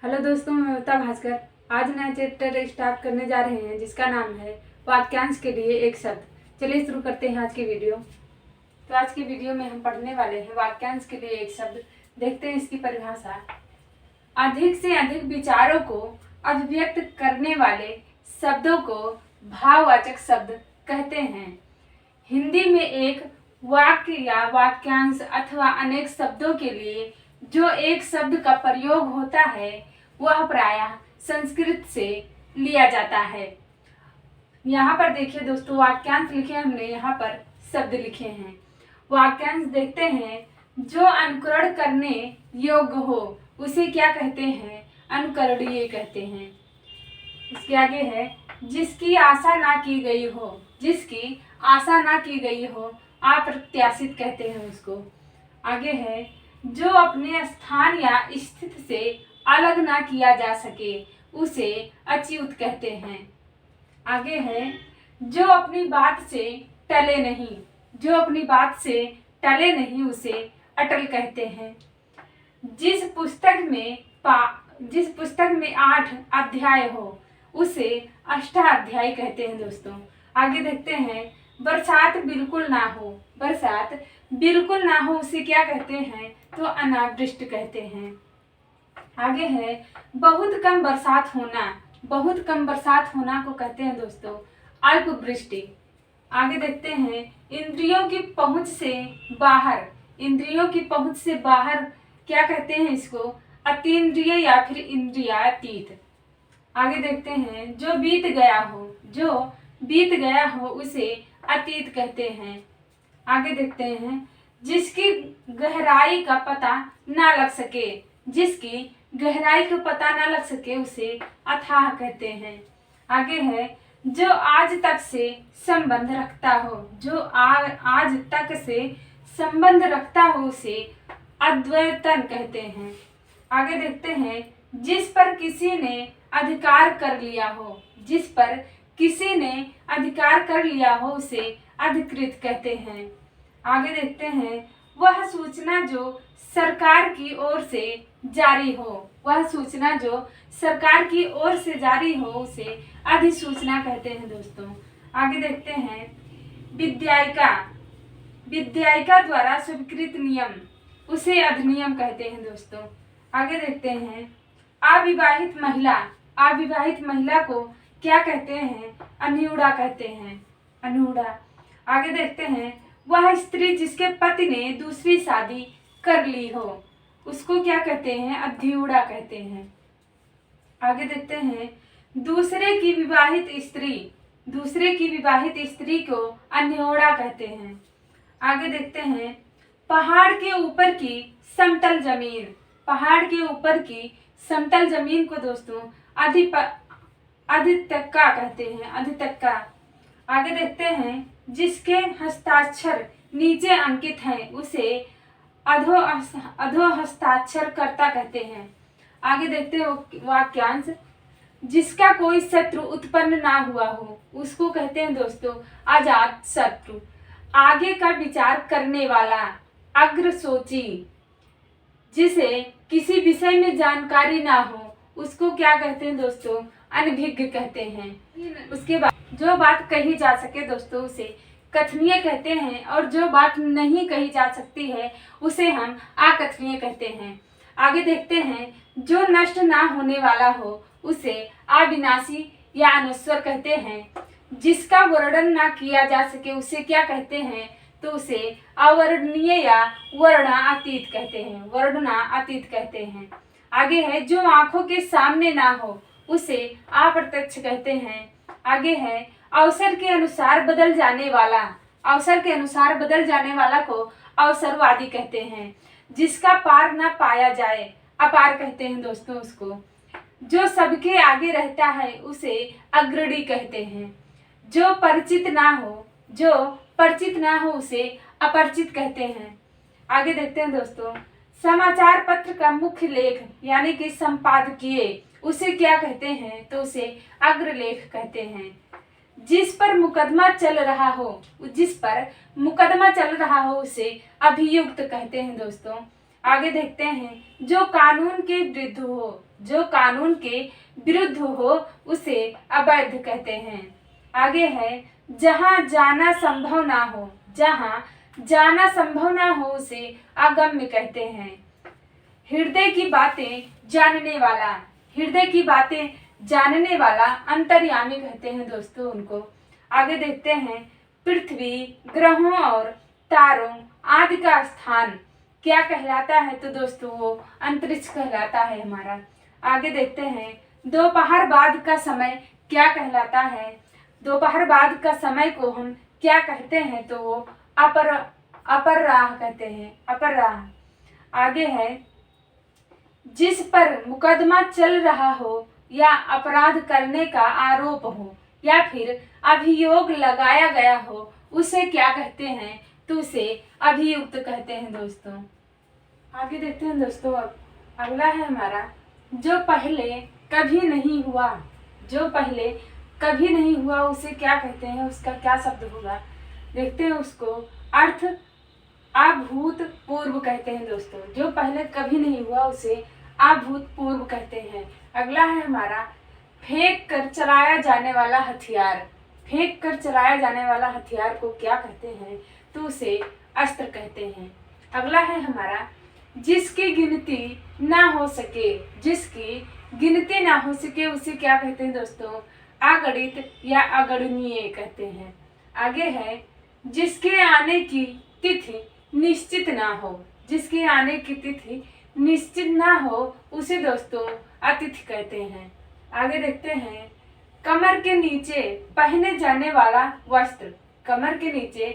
Hello दोस्तों, मैं ममता भास्कर। आज नया चैप्टर स्टार्ट करने जा रहे हैं जिसका नाम है वाक्यांश के लिए एक शब्द। चलिए शुरू करते हैं आज की वीडियो। तो आज की वीडियो में हम पढ़ने वाले हैं वाक्यांश के लिए एक शब्द। देखते हैं इसकी परिभाषा। अधिक से अधिक विचारों को अभिव्यक्त करने वाले शब्दों को भाववाचक शब्द कहते हैं। हिंदी में एक वाक्य या वाक्यांश अथवा अनेक शब्दों के लिए जो एक शब्द का प्रयोग होता है वह प्रायः संस्कृत से लिया जाता है। यहाँ पर देखिए दोस्तों, वाक्यांश लिखे हमने, यहाँ पर शब्द लिखे हैं। वाक्यांश देखते हैं, जो अनुकरण करने योग्य हो उसे क्या कहते हैं? अनुकरणीय कहते हैं। इसके आगे है, जिसकी आशा ना की गई हो, जिसकी आशा ना की गई हो अप्रत्याशित कहते हैं उसको। आगे है, जो अपने स्थान या स्थिति से अलग ना किया जा सके उसे अच्युत कहते हैं। आगे है, जो अपनी बात से टले नहीं, जो अपनी बात से टले नहीं उसे अटल कहते हैं। जिस पुस्तक में 8 अध्याय हो उसे अष्टाध्यायी कहते हैं दोस्तों। आगे देखते हैं, बरसात बिल्कुल ना हो, बरसात बिल्कुल ना हो उसे क्या कहते हैं? तो अनावृष्टि कहते हैं। आगे है, बहुत कम बरसात होना, बहुत कम बरसात होना को कहते हैं दोस्तों अल्पवृष्टि। आगे देखते हैं, इंद्रियों की पहुंच से बाहर, इंद्रियों की पहुंच से बाहर क्या कहते हैं इसको? अतीन्द्रिय या फिर इंद्रियातीत। आगे देखते हैं, जो बीत गया हो, जो बीत गया हो उसे अतीत कहते हैं। आगे देखते हैं, जिसकी गहराई का पता ना लग सके, जिसकी गहराई का पता ना लग सके उसे अथाह कहते हैं। आगे है, जो आज तक से संबंध रखता हो, जो आज तक से संबंध रखता हो उसे अद्वैतन कहते हैं। आगे देखते हैं, जिस पर किसी ने अधिकार कर लिया हो, जिस पर किसी ने अधिकार कर लिया हो उसे अधिकृत कहते हैं। आगे देखते हैं, वह सूचना जो सरकार की ओर से जारी हो, वह सूचना जो सरकार की ओर से जारी हो उसे अधिसूचना कहते हैं दोस्तों। आगे देखते हैं, विधायिका, विधायिका द्वारा स्वीकृत नियम उसे अधिनियम कहते हैं दोस्तों। आगे देखते हैं, अविवाहित महिला, अविवाहित महिला को क्या कहते हैं? अनूढ़ा कहते हैं, अनूढ़ा। आगे देखते हैं, वह स्त्री जिसके पति ने दूसरी शादी कर ली हो उसको क्या कहते हैं? अध्यूढ़ा कहते हैं। आगे देखते हैं, दूसरे की विवाहित स्त्री, दूसरे की विवाहित स्त्री को अन्योढ़ा कहते हैं। आगे देखते हैं, पहाड़ के ऊपर की समतल जमीन, पहाड़ के ऊपर की समतल जमीन को दोस्तों अधितक्का कहते हैं, अधितक्का। आगे देखते हैं, जिसके हस्ताक्षर नीचे अंकित हैं उसे अधो हस्ताक्षर कर्ता कहते हैं। आगे देखते हैं वाक्यांश, जिसका कोई शत्रु उत्पन्न ना हुआ हो उसको कहते हैं दोस्तों अजात शत्रु। आगे का विचार करने वाला, अग्रसोची। जिसे किसी विषय में जानकारी ना हो उसको क्या कहते हैं दोस्तों? अनभिज्ञ कहते हैं। उसके बाद जो बात कही जा सके दोस्तों उसे कथनीय कहते हैं, और जो बात नहीं कही जा सकती है उसे हम अकथनीय कहते हैं। आगे देखते हैं, जो नष्ट ना होने वाला हो उसे अविनाशी या अनश्वर कहते हैं। जिसका वर्णन ना किया जा सके उसे क्या कहते हैं? तो उसे अवर्णनीय या वर्णनातीत कहते हैं, वर्णनातीत कहते हैं। आगे है, जो आंखों के सामने ना हो उसे अप्रत्यक्ष कहते हैं। आगे है, अवसर के अनुसार बदल जाने वाला, अवसर के अनुसार बदल जाने वाला को अवसरवादी कहते हैं। जिसका पार ना पाया जाए अपार कहते हैं दोस्तों उसको। जो सबके आगे रहता है उसे अग्रणी कहते हैं। जो परिचित ना हो, जो परिचित ना हो उसे अपरिचित कहते हैं। आगे देखते हैं दोस्तों, समाचार पत्र का मुख्य लेख यानी कि संपादकीय उसे क्या कहते हैं? तो उसे अग्रलेख कहते हैं। जिस पर मुकदमा चल रहा हो, जिस पर मुकदमा चल रहा हो उसे अभियुक्त कहते हैं दोस्तों। आगे देखते हैं जो कानून के विरुद्ध हो, जो कानून के विरुद्ध हो उसे अवैध कहते हैं। आगे है जहाँ जाना संभव ना हो, जहाँ जाना संभव ना हो उसे अगम्य कहते हैं। हृदय की बातें जानने वाला, हृदय की बातें जानने वाला अंतर्यामी कहते हैं दोस्तों उनको। आगे देखते हैं पृथ्वी, ग्रहों और तारों आदि का स्थान क्या कहलाता है, तो दोस्तों वो अंतरिक्ष कहलाता है हमारा। आगे देखते हैं दोपहर बाद का समय क्या कहलाता है, दोपहर बाद का समय को हम क्या कहते हैं, तो वो अपराह कहते हैं, अपराह। आगे है जिस पर मुकदमा चल रहा हो या अपराध करने का आरोप हो या फिर अभियोग लगाया गया हो उसे क्या कहते हैं, तो उसे अभियुक्त कहते हैं दोस्तों। आगे देखते हैं दोस्तों, अब अगला है हमारा जो पहले कभी नहीं हुआ, जो पहले कभी नहीं हुआ उसे क्या कहते हैं, उसका क्या शब्द होगा, देखते हैं उसको। अर्थ अभूतपूर्व कहते हैं दोस्तों, जो पहले कभी नहीं हुआ उसे अभूतपूर्व कहते हैं। अगला है हमारा फेंक कर चलाया जाने वाला हथियार, फेंक कर चलाया जाने वाला हथियार को क्या कहते हैं, तो उसे अस्त्र कहते हैं। अगला है हमारा जिसकी गिनती ना हो सके, जिसकी गिनती ना हो सके उसे क्या कहते हैं दोस्तों, अगणित या अगणनीय कहते हैं। आगे है जिसके आने की तिथि निश्चित ना हो, जिसके आने की तिथि निश्चित ना हो उसे दोस्तों अतिथि कहते हैं। आगे देखते हैं कमर के नीचे पहने जाने वाला वस्त्र, कमर के नीचे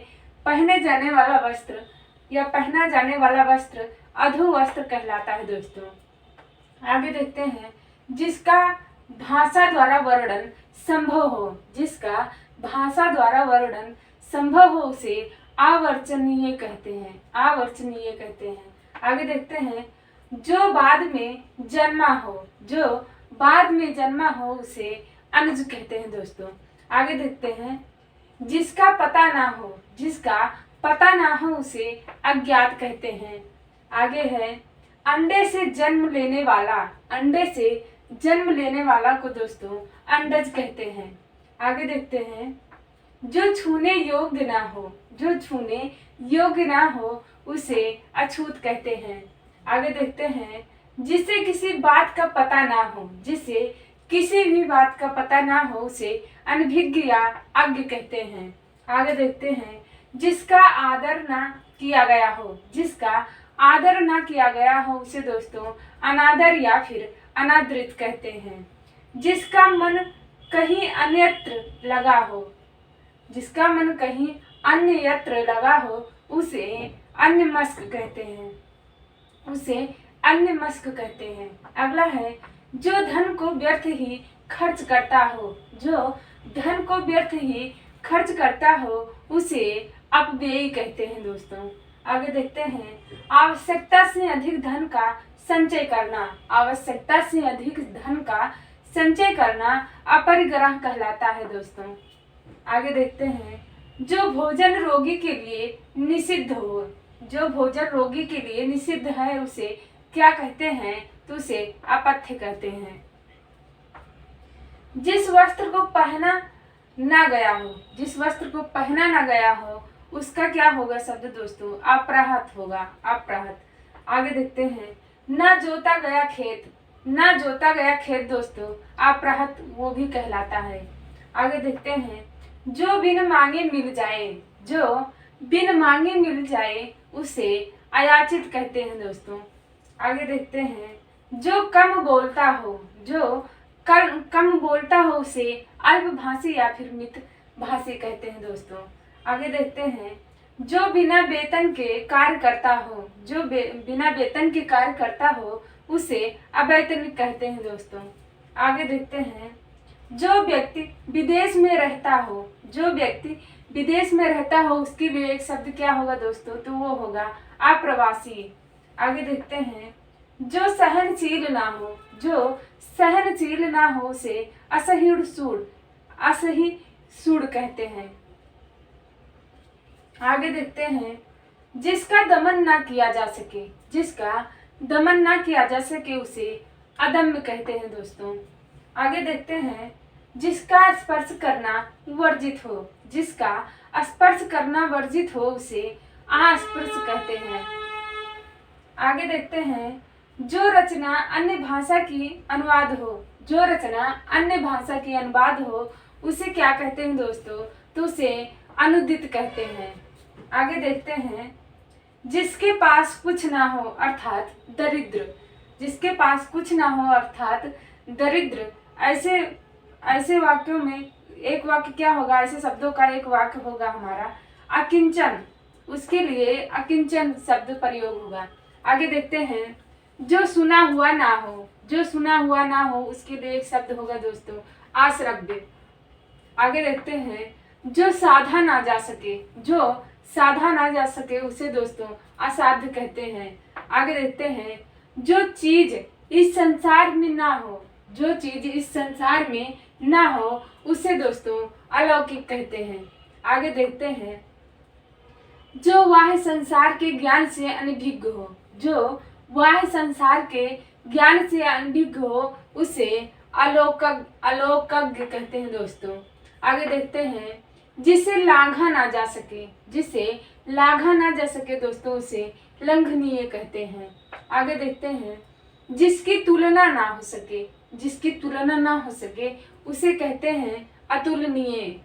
पहने जाने वाला वस्त्र या पहना जाने वाला वस्त्र अधो वस्त्र कहलाता है दोस्तों। आगे देखते हैं जिसका भाषा द्वारा वर्णन संभव हो, जिसका भाषा द्वारा वर्णन संभव हो उसे अवर्चनीय कहते हैं, अवर्चनीय कहते हैं। आगे देखते हैं जो बाद में जन्मा हो, जो बाद में जन्मा हो उसे अनुज कहते हैं दोस्तों। आगे देखते हैं जिसका पता ना हो, जिसका पता ना हो उसे अज्ञात कहते हैं। आगे है अंडे से जन्म लेने वाला, अंडे से जन्म लेने वाला को दोस्तों अंडज कहते हैं। आगे देखते हैं जो छूने योग्य ना हो, जो छूने योग्य ना हो उसे अछूत कहते हैं। आगे देखते हैं जिसे किसी बात का पता ना हो, जिसे किसी भी बात का पता ना हो उसे अनभिज्ञ या अज्ञ कहते हैं। आगे देखते हैं जिसका आदर ना किया गया हो, जिसका आदर ना किया गया हो उसे दोस्तों अनादर या फिर अनादृत कहते हैं। जिसका मन कहीं अन्यत्र लगा हो, जिसका मन कहीं अन्यत्र लगा हो उसे अन्यमस्क कहते हैं, उसे अन्यमस्क कहते हैं। अगला है जो धन को व्यर्थ ही खर्च करता हो, जो धन को व्यर्थ ही खर्च करता हो उसे अपव्ययी कहते हैं दोस्तों। आगे देखते हैं आवश्यकता से अधिक धन का संचय करना, आवश्यकता से अधिक धन का संचय करना अपरिग्रह कहलाता है दोस्तों। आगे देखते हैं जो भोजन रोगी के लिए निषिद्ध हो, जो भोजन रोगी के लिए निषिद्ध है उसे क्या कहते हैं, तो उसे अपथ्य कहते हैं। जिस वस्त्र को पहना ना गया हो, जिस वस्त्र को पहना ना गया हो उसका क्या होगा शब्द दोस्तों, अप्रहत होगा, अप्रहत। आगे देखते हैं ना जोता गया खेत, ना जोता गया खेत दोस्तों अप्रहत वो भी कहलाता है। आगे देखते हैं जो बिन मांगे मिल जाए, जो बिन मांगे मिल जाए उसे अयाचित कहते हैं दोस्तों। आगे देखते हैं जो कम बोलता हो, जो कम बोलता हो उसे अल्पभाषी या फिर मितभाषी कहते हैं दोस्तों। आगे देखते हैं जो बिना वेतन के कार्य करता हो, जो बिना वेतन के कार्य करता हो उसे अवैतनिक कहते हैं दोस्तों। आगे देखते हैं जो व्यक्ति विदेश में रहता हो, जो व्यक्ति विदेश में रहता हो उसके लिए एक शब्द क्या होगा दोस्तों, तो वो होगा अप्रवासी। आगे देखते हैं जो सहनशील ना हो, जो सहनशील ना हो उसे असहिष्णुसूड़, असहिष्णु कहते हैं। आगे देखते हैं जिसका दमन ना किया जा सके, जिसका दमन ना किया जा सके उसे अदम्य कहते हैं दोस्तों। आगे देखते हैं, जिसका स्पर्श करना वर्जित हो, जिसका स्पर्श करना वर्जित हो उसे अस्पर्श कहते हैं। आगे देखते हैं, जो रचना अन्य भाषा की अनुवाद हो, जो रचना अन्य भाषा की अनुवाद हो उसे क्या कहते हैं दोस्तों, तो उसे अनुदित कहते हैं। आगे देखते हैं, जिसके पास कुछ ना हो अर्थात दरिद्र, जिसके पास कुछ ना हो अर्थात दरिद्र, ऐसे वाक्यों में एक वाक्य क्या होगा, ऐसे शब्दों का एक वाक्य होगा हमारा अकिंचन, उसके लिए अकिंचन शब्द प्रयोग होगा। आगे देखते हैं, जो सुना हुआ ना हो, जो सुना हुआ ना हो उसके लिए एक शब्द होगा दोस्तों आश्रव्य। आगे देखते हैं, जो साधा ना जा सके, जो साधा ना जा सके उसे दोस्तों असाध्य कहते हैं। आगे देखते हैं, जो चीज इस संसार में ना हो, जो चीज इस संसार में ना हो उसे दोस्तों अलौकिक कहते हैं। आगे देखते हैं, जो वाह्य संसार के ज्ञान से अनभिज्ञ हो, जो वाह्य संसार के ज्ञान से अनभिज्ञ हो उसे अलौकिक कहते हैं दोस्तों। आगे देखते हैं, जिसे लांघा ना जा सके, जिसे लांघा ना जा सके दोस्तों उसे लंघनीय कहते हैं। आगे देखते हैं, जिसकी तुलना ना हो सके, जिसकी तुलना ना हो सके उसे कहते हैं अतुलनीय।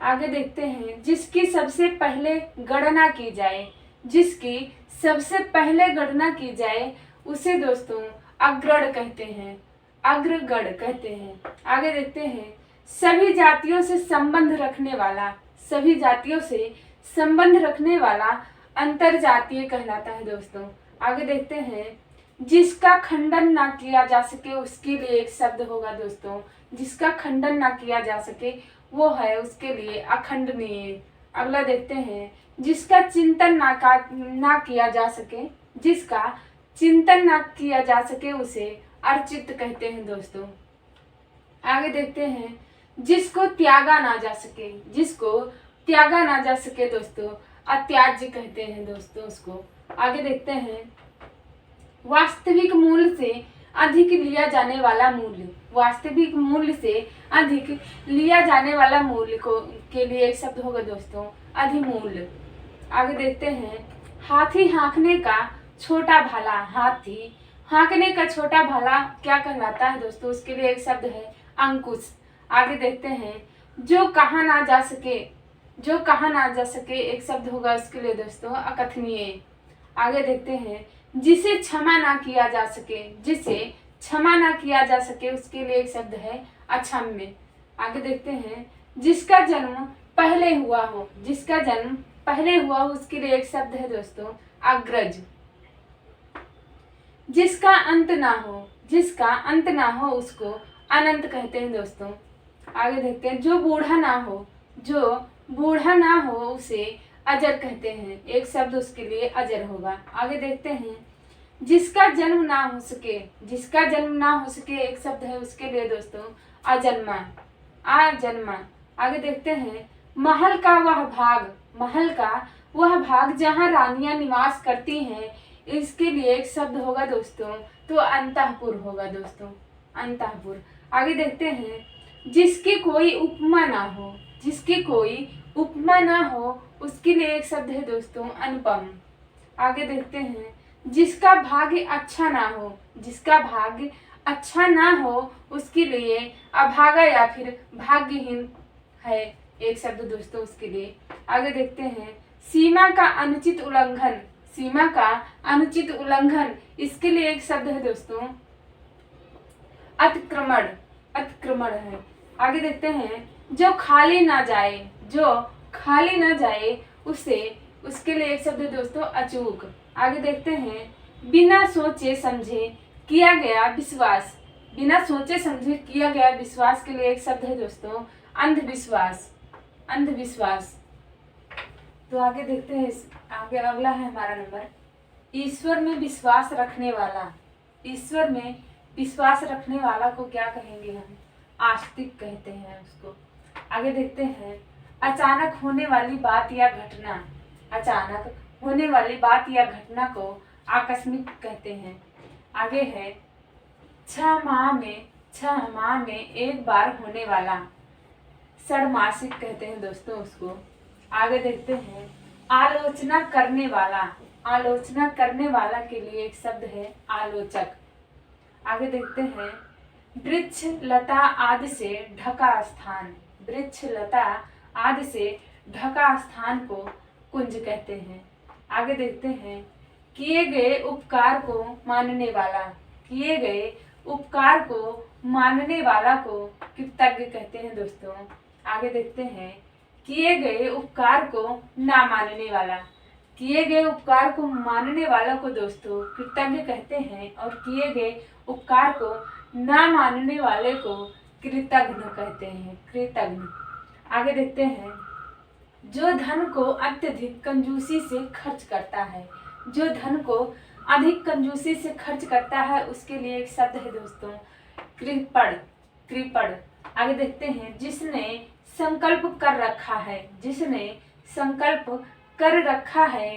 आगे देखते हैं, जिसकी सबसे पहले गणना की जाए, जिसकी सबसे पहले गणना की जाए उसे दोस्तों अग्रगण्य कहते हैं, अग्रगण्य कहते हैं। आगे देखते हैं, सभी जातियों से संबंध रखने वाला, सभी जातियों से संबंध रखने वाला अंतरजातीय कहलाता है दोस्तों। आगे देखते हैं, जिसका खंडन ना किया जा सके उसके लिए एक शब्द होगा दोस्तों, जिसका खंडन ना किया जा सके वो है उसके लिए अखंडनीय। अगला देखते हैं, जिसका चिंतन ना किया जा सके, जिसका चिंतन ना किया जा सके उसे अर्चित कहते हैं दोस्तों। आगे देखते हैं, जिसको त्यागा ना जा सके, जिसको त्यागा ना जा सके दोस्तों अत्याज्य कहते हैं दोस्तों उसको। आगे देखते हैं, वास्तविक मूल्य से अधिक लिया जाने वाला मूल्य, वास्तविक मूल्य से अधिक लिया जाने वाला मूल्य को के लिए एक शब्द होगा दोस्तों अधिमूल्य। आगे देखते हैं, हाथी हाँकने का छोटा भाला, हाथी हाँकने का छोटा भाला क्या कहलाता है दोस्तों, उसके लिए एक शब्द है अंकुश। आगे देखते हैं, जो कहा ना जा सके, जो कहा ना जा सके एक शब्द होगा उसके लिए दोस्तों अकथनीय। आगे देखते हैं, जिसे क्षमा ना किया जा सके, जिसे क्षमा ना किया जा सके उसके लिए एक शब्द है अक्षम्य। आगे देखते हैं, जिसका जन्म पहले हुआ हो, जिसका जन्म पहले हुआ हो उसके लिए एक शब्द है दोस्तों अग्रज। जिसका अंत ना हो, जिसका अंत ना हो उसको अनंत कहते हैं दोस्तों। आगे देखते हैं, जो बूढ़ा ना हो, जो बूढ़ा ना हो उसे अजर कहते हैं, एक शब्द उसके लिए अजर होगा। आगे देखते हैं, जिसका जन्म ना हो सके, जिसका जन्म ना हो सके एक शब्द है उसके लिए दोस्तों अजन्मा, अजन्मा। आगे देखते हैं, महल का वह भाग, महल का वह भाग जहाँ रानियां निवास करती हैं इसके लिए एक शब्द होगा दोस्तों तो अंतःपुर होगा दोस्तों, अंतःपुर। आगे देखते हैं, जिसकी कोई उपमा ना हो, जिसकी कोई उपमा ना हो उसके लिए एक शब्द है दोस्तों अनुपम। आगे देखते हैं, जिसका भाग्य अच्छा ना हो, जिसका भाग्य अच्छा ना हो उसके लिए अभागा या फिर भाग्यहीन है एक शब्द दोस्तों उसके लिए। आगे देखते हैं, सीमा का अनुचित उल्लंघन, सीमा का अनुचित उल्लंघन इसके लिए एक शब्द है दोस्तों अतिक्रमण, अतिक्रमण है। आगे देखते हैं, जो खाली ना जाए, जो खाली ना जाए उसे उसके लिए एक शब्द है दोस्तों अचूक। आगे देखते हैं, बिना सोचे समझे किया गया विश्वास, बिना सोचे समझे किया गया विश्वास के लिए एक शब्द है दोस्तों अंधविश्वास, अंधविश्वास। तो आगे देखते हैं, आगे अगला है हमारा नंबर ईश्वर में विश्वास रखने वाला, ईश्वर में विश्वास रखने वाला को क्या कहेंगे हम, आस्तिक कहते हैं उसको। आगे देखते हैं, अचानक होने वाली बात या घटना, अचानक होने वाली बात या घटना को आकस्मिक कहते हैं। आगे है 6 माह में एक बार होने वाला, षडमासिक कहते हैं दोस्तों उसको। आगे देखते हैं आलोचना करने वाला। आलोचना करने वाला के लिए एक शब्द है आलोचक। आगे देखते हैं वृक्ष लता आदि से ढका स्थान। वृक्ष लता आदि से ढका स्थान को कुंज कहते हैं। आगे देखते हैं किए गए उपकार को मानने वाला। किए गए उपकार को मानने वाला को कृतज्ञ कहते हैं दोस्तों। आगे देखते हैं किए गए उपकार को ना मानने वाला। किए गए उपकार को मानने वाला को दोस्तों कृतज्ञ कहते हैं, और किए गए उपकार को ना मानने वाले को कृतज्ञ कहते हैं, कृतज्ञ। आगे देखते हैं जो धन को अत्यधिक कंजूसी से खर्च करता है। जो धन को अधिक कंजूसी से खर्च करता है उसके लिए एक शब्द है दोस्तों कृपण, कृपण। आगे देखते हैं जिसने संकल्प कर रखा है। जिसने संकल्प कर रखा है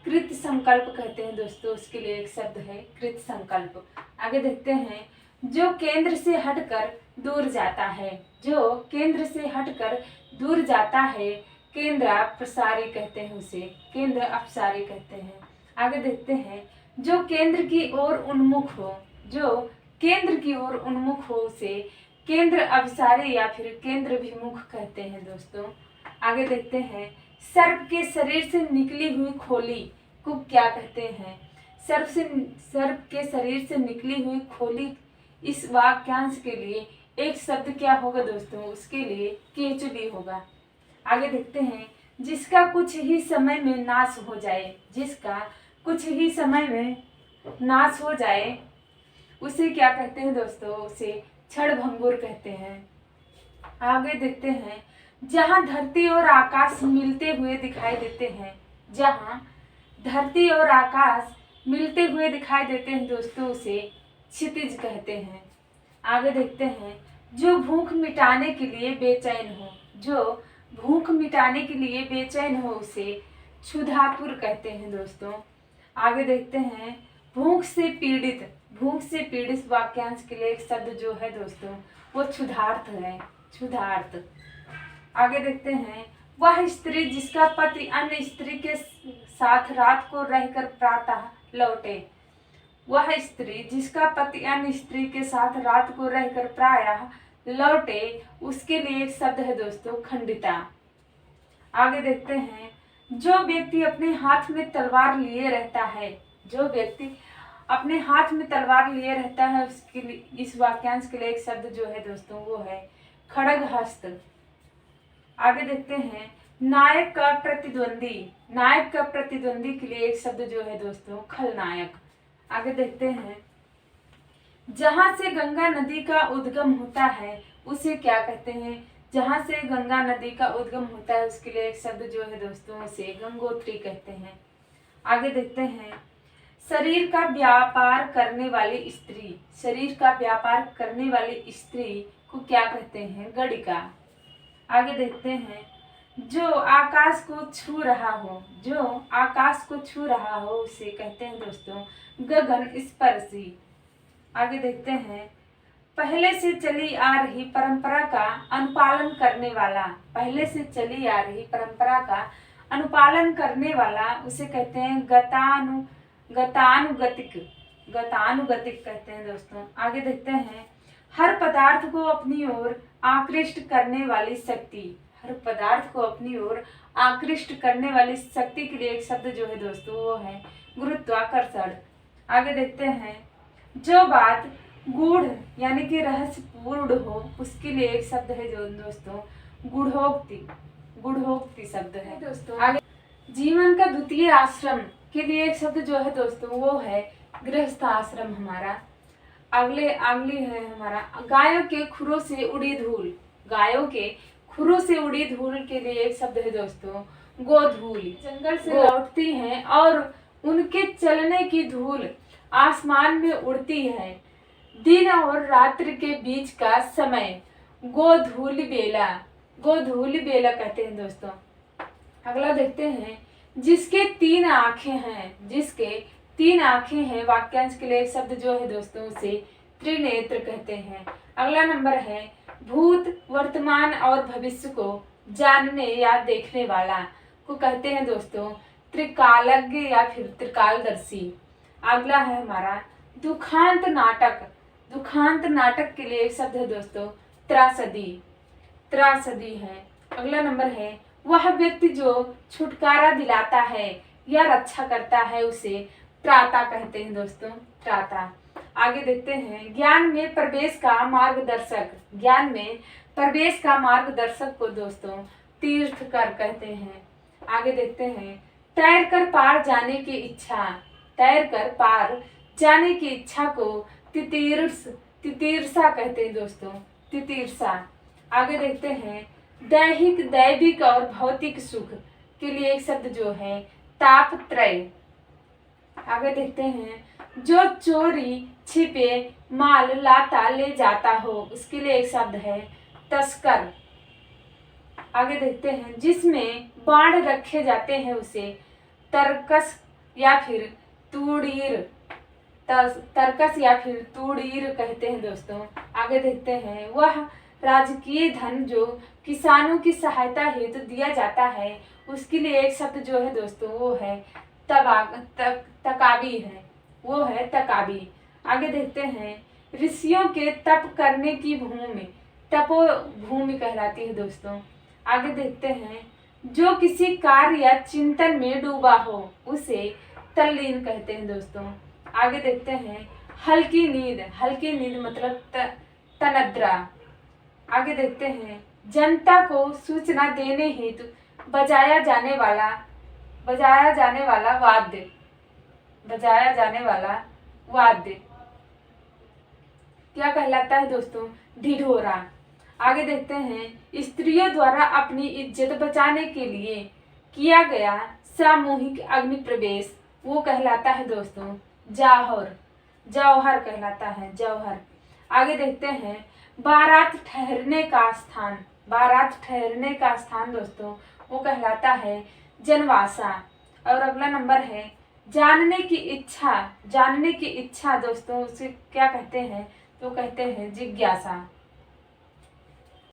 कृत संकल्प कहते हैं दोस्तों, उसके लिए एक शब्द है कृत संकल्प। आगे देखते हैं जो केंद्र से हटकर दूर जाता है। जो केंद्र से हटकर दूर जाता है केंद्र अपसारी कहते हैं उसे, केंद्र अपसारी कहते हैं। आगे देखते हैं जो केंद्र की ओर उन्मुख हो। जो केंद्र की ओर उन्मुख हो उसे केंद्र अपसारी या फिर केंद्र विमुख कहते हैं दोस्तों। आगे देखते हैं सर्प के शरीर से निकली हुई खोली को क्या कहते हैं। सर्प के शरीर से निकली हुई खोली, इस वाक्यांश के लिए एक शब्द क्या होगा दोस्तों, उसके लिए केचुली होगा। आगे देखते हैं जिसका कुछ ही समय में नाश हो जाए। जिसका कुछ ही समय में नाश हो जाए उसे क्या कहते हैं दोस्तों, उसे क्षणभंगुर कहते हैं। आगे देखते हैं जहाँ धरती और आकाश मिलते हुए दिखाई देते हैं। जहाँ धरती और आकाश मिलते हुए दिखाई देते हैं दोस्तों उसे क्षितिज कहते हैं। आगे देखते हैं जो भूख मिटाने के लिए बेचैन हो। जो भूख मिटाने के लिए बेचैन हो उसे क्षुधातुर कहते हैं दोस्तों। आगे देखते हैं भूख से पीड़ित। भूख से पीड़ित वाक्यांश के लिए एक शब्द जो है दोस्तों वो क्षुधार्थ है, क्षुधार्थ। आगे देखते हैं वह स्त्री जिसका पति अन्य स्त्री के साथ रात को रहकर प्रातः लौटे। वह स्त्री जिसका पति अन्य स्त्री के साथ रात को रहकर प्रायः लौटे, उसके लिए एक शब्द है दोस्तों खंडिता। आगे देखते हैं जो व्यक्ति अपने हाथ में तलवार लिए रहता है। जो व्यक्ति अपने हाथ में तलवार लिए रहता है उसके लिए, इस वाक्यांश के लिए एक शब्द जो है दोस्तों वो है खड्गहस्त। आगे देखते हैं नायक का प्रतिद्वंदी। नायक का प्रतिद्वंदी के लिए एक शब्द जो है दोस्तों खलनायक। आगे देखते हैं जहाँ से गंगा नदी का उद्गम होता है उसे क्या कहते हैं। जहाँ से गंगा नदी का उद्गम होता है उसके लिए एक शब्द जो है दोस्तों उसे गंगोत्री कहते हैं। आगे देखते हैं शरीर का व्यापार करने वाली स्त्री। शरीर का व्यापार करने वाली स्त्री को क्या कहते हैं, गणिका। आगे देखते हैं जो आकाश को छू रहा हो। जो आकाश को छू रहा हो उसे कहते हैं दोस्तों गगन स्पर्शी। आगे देखते हैं पहले से चली आ रही परंपरा का अनुपालन करने वाला। पहले से चली आ रही परंपरा का अनुपालन करने वाला उसे कहते हैं गतानुगतिक। गतानुगतिक कहते हैं दोस्तों। आगे देखते हैं हर पदार्थ को अपनी ओर आकृष्ट करने वाली शक्ति। हर पदार्थ को अपनी ओर आकृष्ट करने वाली शक्ति के लिए एक शब्द जो है दोस्तों वो है गुरुत्वाकर्षण। आगे देखते हैं जो बात गूढ़ यानी कि रहस्यपूर्ण हो उसके लिए एक शब्द है जो दोस्तों गूढ़ोक्ति। गूढ़ोक्ति शब्द है दोस्तों। आगे जीवन का द्वितीय आश्रम के लिए एक शब्द जो है दोस्तों वो है गृहस्थ आश्रम हमारा। अगली है हमारा गायों के खुरों से उड़ी धूल। गायों के खुरों से उड़ी धूल के लिए एक शब्द है दोस्तों गोधूल। जंगल से लौटती हैं और उनके चलने की धूल आसमान में उड़ती है। दिन और रात्रि के बीच का समय गोधूलि बेला। गोधूलि बेला कहते हैं दोस्तों। अगला देखते हैं जिसके 3 आंखें हैं, जिसके 3 आंखें हैं, वाक्यांश के लिए एक शब्द जो है दोस्तों उसे त्रिनेत्र कहते हैं। अगला नंबर है भूत, वर्तमान और भविष्य को जानने या देखने वाला को कहते हैं दोस्तों त्रिकालज्ञ या फिर त्रिकालदर्शी। अगला है हमारा दुखांत नाटक। दुखांत नाटक के लिए एक शब्द है दोस्तों त्रासदी, त्रासदी है। अगला नंबर है वह व्यक्ति जो छुटकारा दिलाता है या रक्षा करता है उसे त्राता कहते हैं दोस्तों, त्राता। आगे देखते हैं ज्ञान में प्रवेश का मार्गदर्शक। ज्ञान में प्रवेश का मार्गदर्शक को दोस्तों तीर्थकर कहते हैं। आगे देखते हैं तैर कर पार जाने की इच्छा। तैर कर पार जाने की इच्छा को तितीर्षा कहते हैं दोस्तों, तितीर्षा। आगे देखते हैं दैहिक, दैविक और भौतिक सुख के लिए एक शब्द जो है तापत्रय। आगे देखते हैं जो चोरी छिपे माल लाता ले जाता हो उसके लिए एक शब्द है तस्कर। आगे देखते हैं जिसमें बाण रखे जाते हैं उसे तरकस या फिर तूड़ीर, तरकस या फिर तूड़ीर कहते हैं दोस्तों। आगे देखते हैं वह राजकीय धन जो किसानों की सहायता हेतु दिया जाता है उसके लिए एक शब्द जो है दोस्तों वो है तकाबी है, वो है तकाबी। आगे देखते हैं ऋषियों के तप करने की भूमि तपोभूमि कहलाती है दोस्तों। आगे देखते हैं जो किसी कार्य या चिंतन में डूबा हो उसे तल्लीन कहते हैं दोस्तों। आगे देखते हैं हल्की नींद, हल्की नींद मतलब तनिद्रा। आगे देखते हैं जनता को सूचना देने हेतु बजाया जाने वाला वाद्य, बजाया जाने वाला वाद्य क्या कहलाता है दोस्तों ढिढोरा। आगे देखते हैं स्त्रियों द्वारा अपनी इज्जत बचाने के लिए किया गया सामूहिक अग्नि प्रवेश वो कहलाता है दोस्तों जौहर, जौहर कहलाता है, जौहर। आगे देखते हैं बारात ठहरने का स्थान, बारात ठहरने का स्थान दोस्तों वो कहलाता है जनवासा। और अगला नंबर है जानने की इच्छा, जानने की इच्छा दोस्तों उसे क्या कहते हैं तो कहते हैं जिज्ञासा।